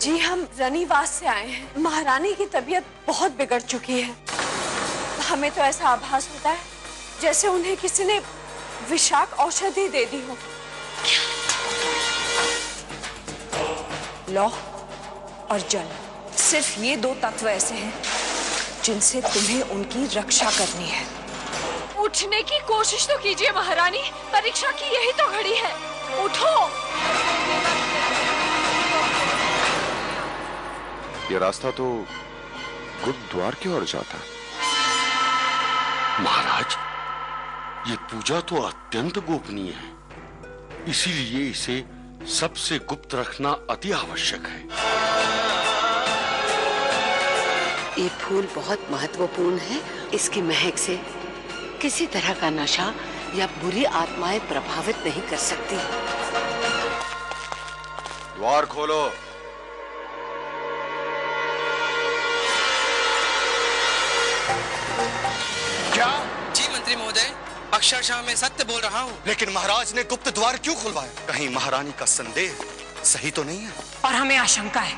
जी हम रनीवास से आए हैं। महारानी की तबीयत बहुत बिगड़ चुकी है। हमें तो ऐसा आभास होता है जैसे उन्हें किसी ने विषाक्त औषधि दे दी हो। लौह और जल, सिर्फ ये दो तत्व ऐसे हैं जिनसे तुम्हें उनकी रक्षा करनी है। उठने की कोशिश तो कीजिए महारानी, परीक्षा की यही तो घड़ी है। उठो। ये रास्ता तो गुरुद्वार की ओर जाता है। महाराज, ये पूजा तो अत्यंत गोपनीय है, इसीलिए इसे सबसे गुप्त रखना अति आवश्यक है। ये फूल बहुत महत्वपूर्ण है। इसकी महक से किसी तरह का नशा या बुरी आत्माएं प्रभावित नहीं कर सकती। द्वार खोलो। क्या? जी मंत्री महोदय, अक्षरशः मैं सत्य बोल रहा हूँ। लेकिन महाराज ने गुप्त द्वार क्यों खुलवाया? कहीं महारानी का संदेह सही तो नहीं है? और हमें आशंका है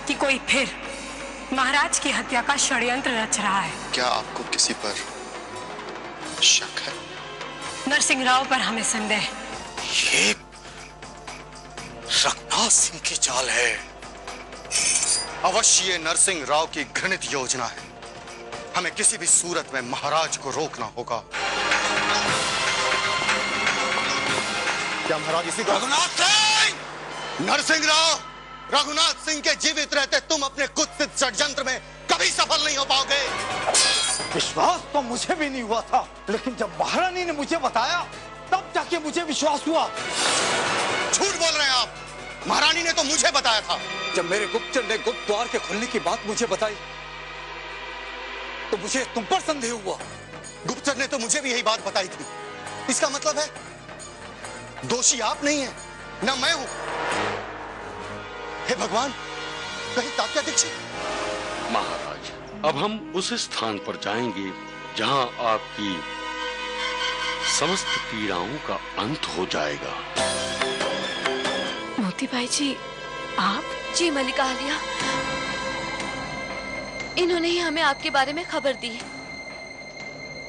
कि कोई फिर महाराज की हत्या का षड्यंत्र रच रहा है। क्या आपको किसी पर शक है? नरसिंह राव पर हमें संदेह है। ये रघुनाथ सिंह की चाल है। अवश्य ये नरसिंह राव की घृणित योजना है। हमें किसी भी सूरत में महाराज को रोकना होगा। क्या महाराज इसी को? रघुनाथ सिंह! नरसिंह राव, रघुनाथ सिंह के जीवित रहते तुम अपने कुत्सित षड्यंत्र में कभी सफल नहीं हो पाओगे। विश्वास तो मुझे भी नहीं हुआ था, लेकिन जब महारानी ने मुझे बताया तब जाके मुझे विश्वास हुआ। झूठ बोल रहे हैं आप। महारानी ने तो मुझे बताया था। जब मेरे गुप्तचर ने गुप्त द्वार के खुलने की बात मुझे बताई तो मुझे तुम पर संदेह हुआ। गुप्तचर ने तो मुझे भी यही बात बताई थी। इसका मतलब है दोषी आप नहीं है, न मैं हूं। हे भगवान, कहीं तात्या दीक्षित। महाराज, अब हम उस स्थान पर जाएंगे जहां आपकी समस्त पीड़ाओं का अंत हो जाएगा। मोतीबाई जी, आप? जी मलिका आलिया, इन्होंने ही हमें आपके बारे में खबर दी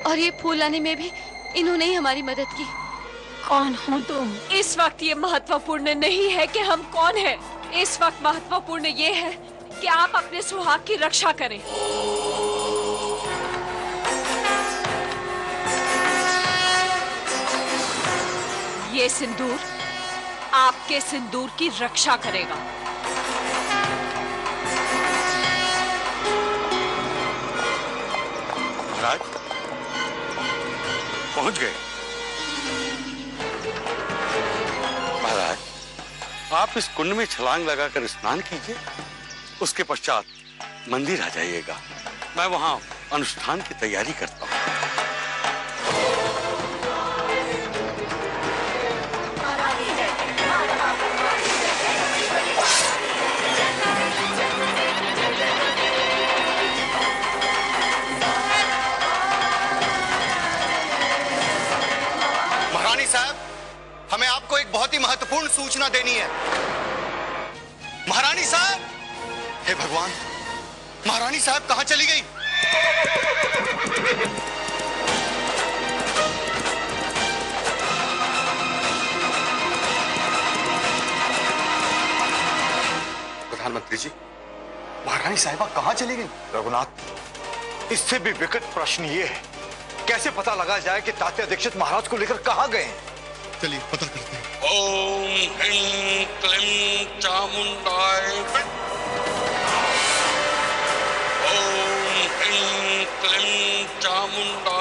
और ये फूल लाने में भी इन्होंने ही हमारी मदद की। कौन हो तुम? इस वक्त ये महत्वपूर्ण नहीं है कि हम कौन हैं। इस वक्त महत्वपूर्ण ये है कि आप अपने सुहाग की रक्षा करें। ये सिंदूर आपके सिंदूर की रक्षा करेगा। महाराज, पहुंच गए। महाराज, आप इस कुंड में छलांग लगाकर स्नान कीजिए, उसके पश्चात मंदिर आ जाइएगा। मैं वहां अनुष्ठान की तैयारी करता हूं। महारानी साहब, हमें आपको एक बहुत ही महत्वपूर्ण सूचना देनी है। महारानी साहब! हे भगवान, महारानी साहब कहां चली गई? प्रधानमंत्री जी, महारानी साहिबा कहां चली गई? रघुनाथ, इससे भी विकट प्रश्न ये है, कैसे पता लगा जाए कि तात्या दीक्षित महाराज को लेकर कहां गए हैं? चलिए पता करते हैं। ओम ह्रीं क्लीं चामुंडाय। ओम ह्रीं क्लीं चामुंडाय।